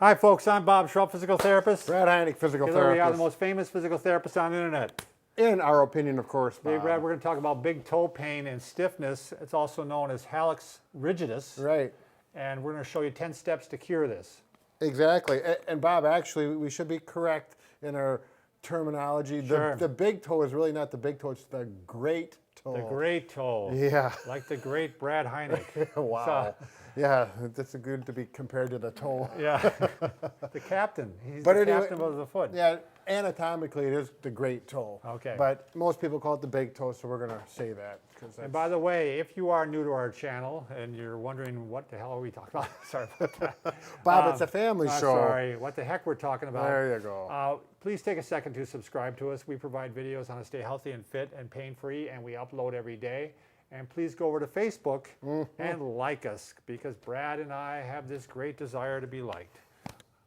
Hi folks, I'm Bob Schrupp, physical therapist. Brad Heineck, physical Together we are the therapist. most famous physical therapists on the internet. In our opinion, of course, Today, Bob. Brad, we're going to talk about big toe pain and stiffness. It's also known as Hallux Rigidus. Right. And we're going to show you 10 steps to cure this. Exactly. And Bob, actually, we should be correct in our terminology. Sure. The big toe is really not the big toe, it's the great toe. The great toe. Yeah. Like the great Brad Heineck. Wow. Yeah, that's good to be compared to the toe. Yeah. The captain. He's But the anyway, captain of the foot. Yeah, anatomically it is the great toe. Okay. But most people call it the big toe, so we're going to say that. And by the way, if you are new to our channel and you're wondering what the hell are we talking about, sorry about that. Bob, it's a family show. Sorry, what the heck we're talking about. There you go. Please take a second to subscribe to us. We provide videos on how to stay healthy and fit and pain-free, and we upload every day. And please go over to Facebook and like us, because Brad and I have this great desire to be liked.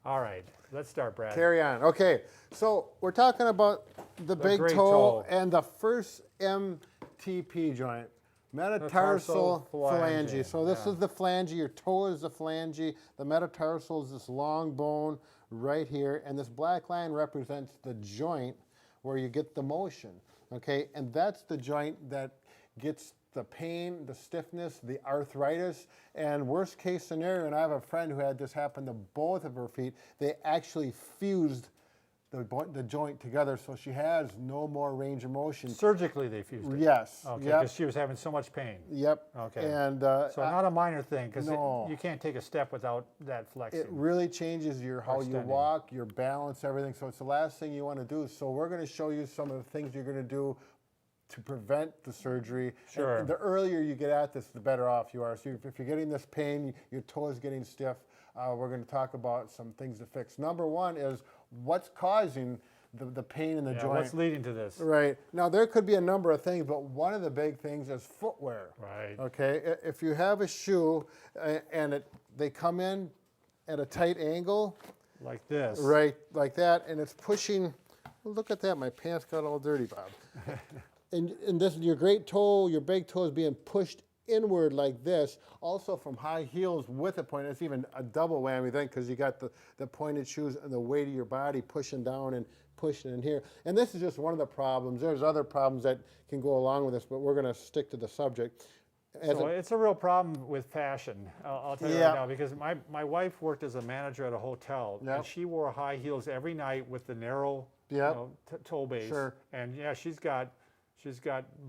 All right, let's start, Brad. Carry on. Okay, so we're talking about the big great toe toe. and the first MTP joint, metatarsal phalange. So this is the phalange. Your toe is the phalange. The metatarsal is this long bone right here, and this black line represents the joint where you get the motion. Okay, and that's the joint that gets the pain, the stiffness, the arthritis, and worst case scenario, and I have a friend who had this happen to both of her feet, they actually fused the joint together, so she has no more range of motion. Surgically, they fused it. Yes. Okay, Yep. because she was having so much pain. Yep. Okay. And So not a minor thing, because no. you can't take a step without that flexing. it really changes how you Extending. walk, your balance, everything. So it's the last thing you want to do. So we're going to show you some of the things you're going to do to prevent the surgery. Sure. And the earlier you get at this, the better off you are. So if you're getting this pain, your toe is getting stiff, we're going to talk about some things to fix. Number one is what's causing the pain in the joint. What's leading to this? Right. Now, there could be a number of things, but one of the big things is footwear. Right. Okay. If you have a shoe and they come in at a tight angle, Like this. right, like that, and it's pushing. Well, look at that. My pants got all dirty, Bob. And this, your great toe, your big toe is being pushed inward like this. Also from high heels with a point, it's even a double whammy thing because you got the pointed shoes and the weight of your body pushing down and pushing in here. And this is just one of the problems. There's other problems that can go along with this, but we're going to stick to the subject. So it's a real problem with fashion, I'll tell you Yeah. right now, because my wife worked as a manager at a hotel, Yep. and she wore high heels every night with the narrow Yep. toe base. Sure. And yeah, she's got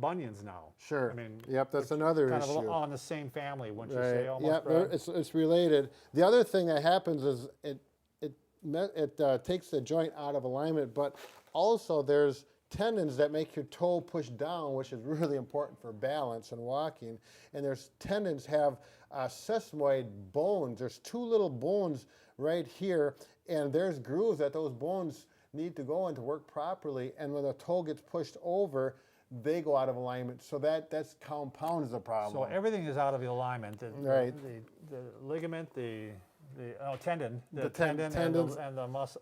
bunions now. Sure. I mean, yep, that's another kind issue. of on the same family, wouldn't you Right. say, almost, Yeah, Brad? it's related. The other thing that happens is it takes the joint out of alignment, but also there's tendons that make your toe push down, which is really important for balance and walking. And there's tendons have sesamoid bones. There's two little bones right here, and there's grooves that those bones need to go in to work properly. And when the toe gets pushed over, they go out of alignment. So that's compounds the problem. So everything is out of alignment. Right. The ligament, the tendon, The tendon, tendons. and the muscle,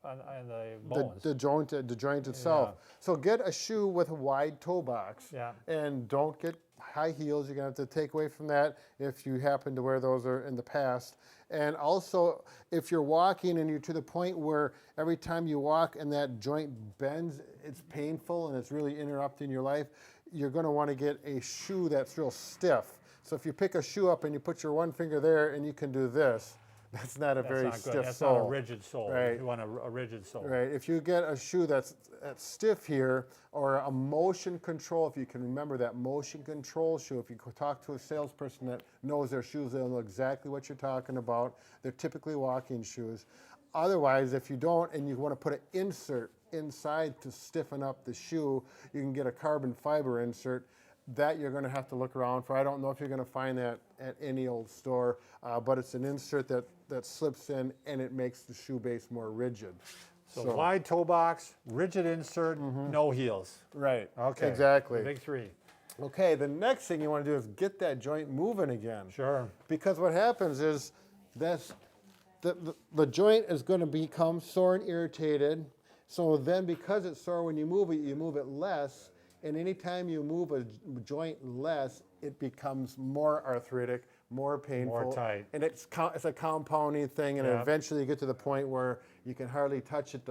and the bones. The joint itself. Yeah. So get a shoe with a wide toe box. Yeah. And don't get high heels. You're going to have to take away from that if you happen to wear those in the past. And also, if you're walking and you're to the point where every time you walk and that joint bends, it's painful and it's really interrupting your life, you're going to want to get a shoe that's real stiff. So if you pick a shoe up and you put your one finger there and you can do this, that's not a That's very not good. stiff That's sole. not a rigid sole. Right. You want a rigid sole. Right. If you get a shoe that's stiff here, or a motion control, if you can remember that motion control shoe, if you talk to a salesperson that knows their shoes, they'll know exactly what you're talking about. They're typically walking shoes. Otherwise, if you don't and you want to put an insert inside to stiffen up the shoe, you can get a carbon fiber insert. That you're going to have to look around for. I don't know if you're going to find that at any old store, but it's an insert that slips in and it makes the shoe base more rigid. So wide toe box, rigid insert, no heels. Right. Okay. Exactly. The big three. Okay, the next thing you want to do is get that joint moving again. Sure. Because what happens is the joint is going to become sore and irritated. So then because it's sore when you move it less. And anytime you move a joint less, it becomes more arthritic, more painful. More tight. And it's a compounding thing, and Yep. eventually you get to the point where you can hardly touch it.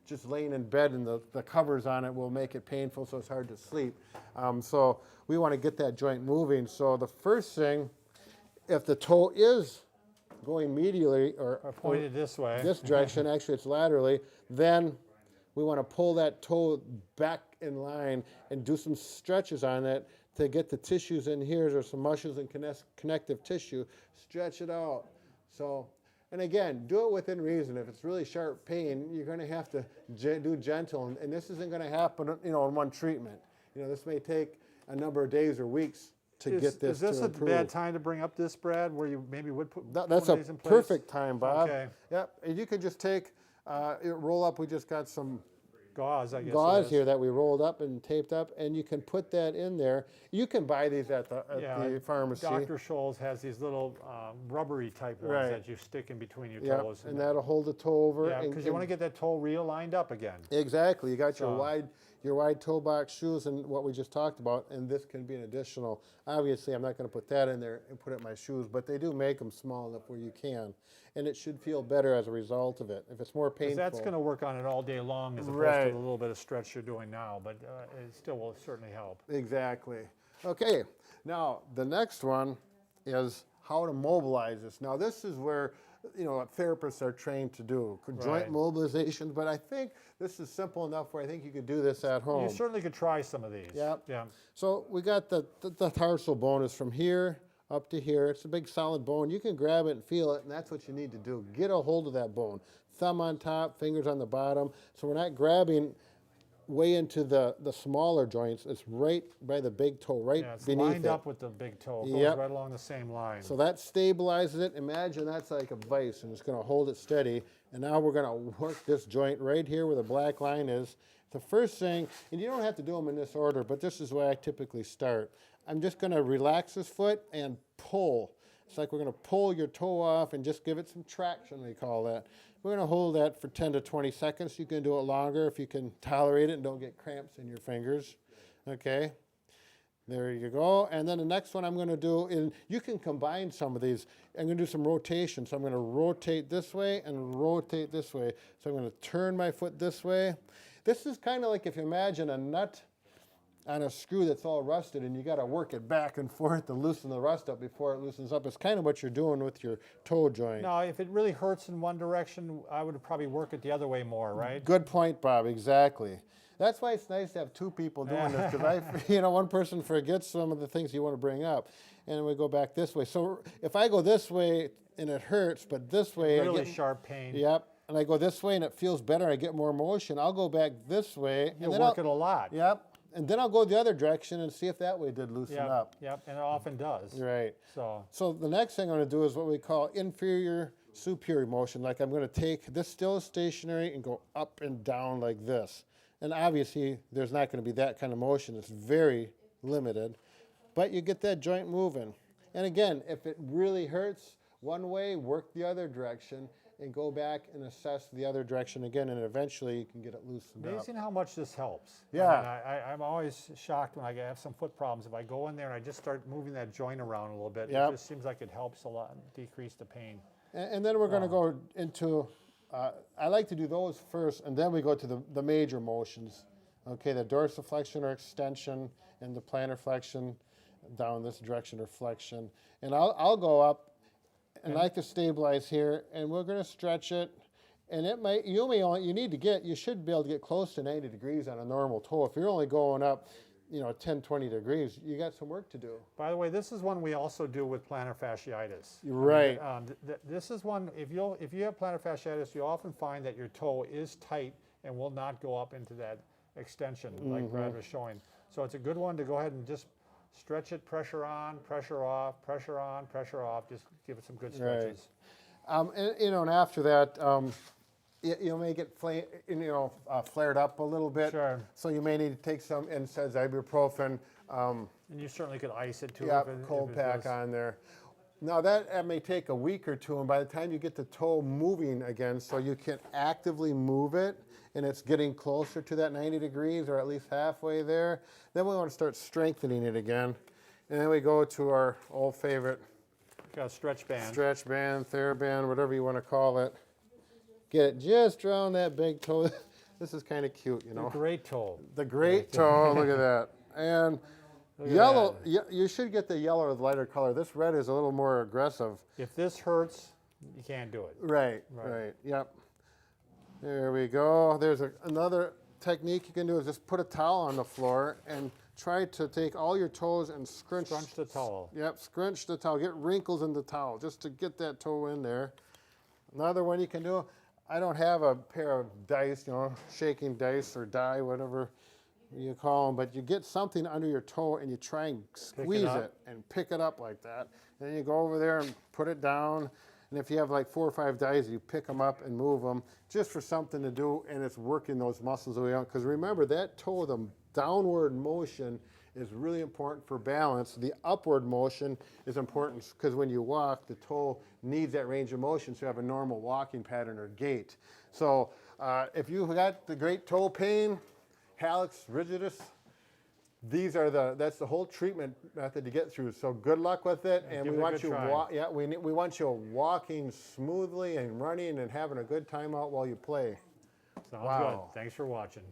Just laying in bed and the covers on it will make it painful, so it's hard to sleep. So we want to get that joint moving. So the first thing, if the toe is going medially or pointed this way, this direction, actually it's laterally, then we want to pull that toe back in line and do some stretches on it to get the tissues in here. There's some muscles and connective tissue. Stretch it out. So, and again, do it within reason. If it's really sharp pain, you're going to have to do gentle, and this isn't going to happen, in one treatment. This may take a number of days or weeks to get this to improve. Is this a bad time to bring up this, Brad, where you maybe would put That's one a of these in place? perfect time, Bob. Okay. Yep, and you can just take, roll up, we just got some Gauze, I guess. gauze here that we rolled up and taped up, and you can put that in there. You can buy these at the pharmacy. Dr. Scholl's has these little rubbery type ones Right. that you stick in between your Yep, toes. and that'll hold the toe over. Yeah, because you want to get that toe realigned up again. Exactly. You got So- your wide toe box shoes and what we just talked about, and this can be an additional. Obviously, I'm not going to put that in there and put it in my shoes, but they do make them small enough where you can, and it should feel better as a result of it. If it's more 'Cause painful, that's going to work on it all day long as opposed Right. to the little bit of stretch you're doing now, but it still will certainly help. Exactly. Okay, now the next one is how to mobilize this. Now this is where therapists are trained to do joint Right. mobilizations, but I think this is simple enough where I think you could do this at home. You certainly could try some of these. Yep. Yeah. So we got the tarsal bone is from here up to here. It's a big solid bone. You can grab it and feel it, and that's what you need to do. Get a hold of that bone. Thumb on top, fingers on the bottom. So we're not grabbing way into the smaller joints. It's right by the big toe, right Yeah, it's beneath lined it. up with the big toe. It goes Yep. right along the same line. So that stabilizes it. Imagine that's like a vise, and it's going to hold it steady. And now we're going to work this joint right here where the black line is. The first thing, and you don't have to do them in this order, but this is where I typically start. I'm just going to relax this foot and pull. It's like we're going to pull your toe off and just give it some traction, we call that. We're going to hold that for 10 to 20 seconds. You can do it longer if you can tolerate it and don't get cramps in your fingers. Okay. There you go. And then the next one I'm going to do, and you can combine some of these. I'm going to do some rotation. So I'm going to rotate this way and rotate this way. So I'm going to turn my foot this way. This is kind of like if you imagine a nut on a screw that's all rusted, and you got to work it back and forth to loosen the rust up before it loosens up. It's kind of what you're doing with your toe joint. Now, if it really hurts in one direction, I would probably work it the other way more, right? Good point, Bob. Exactly. That's why it's nice to have two people doing this, because one person forgets some of the things you want to bring up, and we go back this way. So if I go this way and it hurts, but this way Really I get sharp pain. Yep. And I go this way and it feels better. I get more motion. I'll go back this way. You'll and then work it a lot. Yep. And then I'll go the other direction and see if that way did loosen Yep, up. yep, and it often does. Right. So the next thing I'm going to do is what we call inferior superior motion. Like I'm going to take this still is stationary and go up and down like this. And obviously there's not going to be that kind of motion. It's very limited. But you get that joint moving. And again, if it really hurts one way, work the other direction and go back and assess the other direction again, and eventually you can get it loosened up. amazing how much this helps. Yeah. I mean, I'm always shocked when I have some foot problems. If I go in there and I just start moving that joint around a little bit, Yep. it just seems like it helps a lot decrease the pain. And then we're going to go into, I like to do those first, and then we go to the major motions. Okay, the dorsiflexion or extension and the plantar flexion down this direction or flexion. And I'll go up and I like to stabilize here, and we're going to stretch it. And it might, you should be able to get close to 90 degrees on a normal toe. If you're only going up, 10, 20 degrees, you got some work to do. By the way, this is one we also do with plantar fasciitis. Right. This is one, if you have plantar fasciitis, you often find that your toe is tight and will not go up into that extension like Brad was showing. So it's a good one to go ahead and just stretch it, pressure on, pressure off, pressure on, pressure off. Just give it some good stretches. And after that, you may get flared up a little bit. Sure. So you may need to take some NSAIDs, ibuprofen. And you certainly could ice it too. Yeah, if cold it pack was- on there. Now that may take a week or two, and by the time you get the toe moving again, so you can actively move it, and it's getting closer to that 90 degrees or at least halfway there, then we want to start strengthening it again. And then we go to our old favorite Got a stretch band. Stretch band, TheraBand, whatever you want to call it. Get it just around that big toe. This is kind of cute, you know. The great toe. The great toe, look at that. And Look at yellow, that. you should get the yellow or the lighter color. This red is a little more aggressive. If this hurts, you can't do it. Right, yep. There we go. There's another technique you can do is just put a towel on the floor and try to take all your toes and scrunch the towel. Yep, scrunch the towel. Get wrinkles in the towel just to get that toe in there. Another one you can do, I don't have a pair of dice, you know, shaking dice or die, whatever you call them, but you get something under your toe and you try and squeeze it and pick it up like that. Then you go over there and put it down. And if you have like 4 or 5 dice, you pick them up and move them just for something to do, and it's working those muscles away out. Because remember, that toe, the downward motion is really important for balance. The upward motion is important because when you walk, the toe needs that range of motion so you have a normal walking pattern or gait. So if you've got the great toe pain, Hallux Rigidus, that's the whole treatment method to get through. So good luck with it, and we want you we want you walking smoothly and running and having a good time out while you play. Sounds good. Thanks for watching.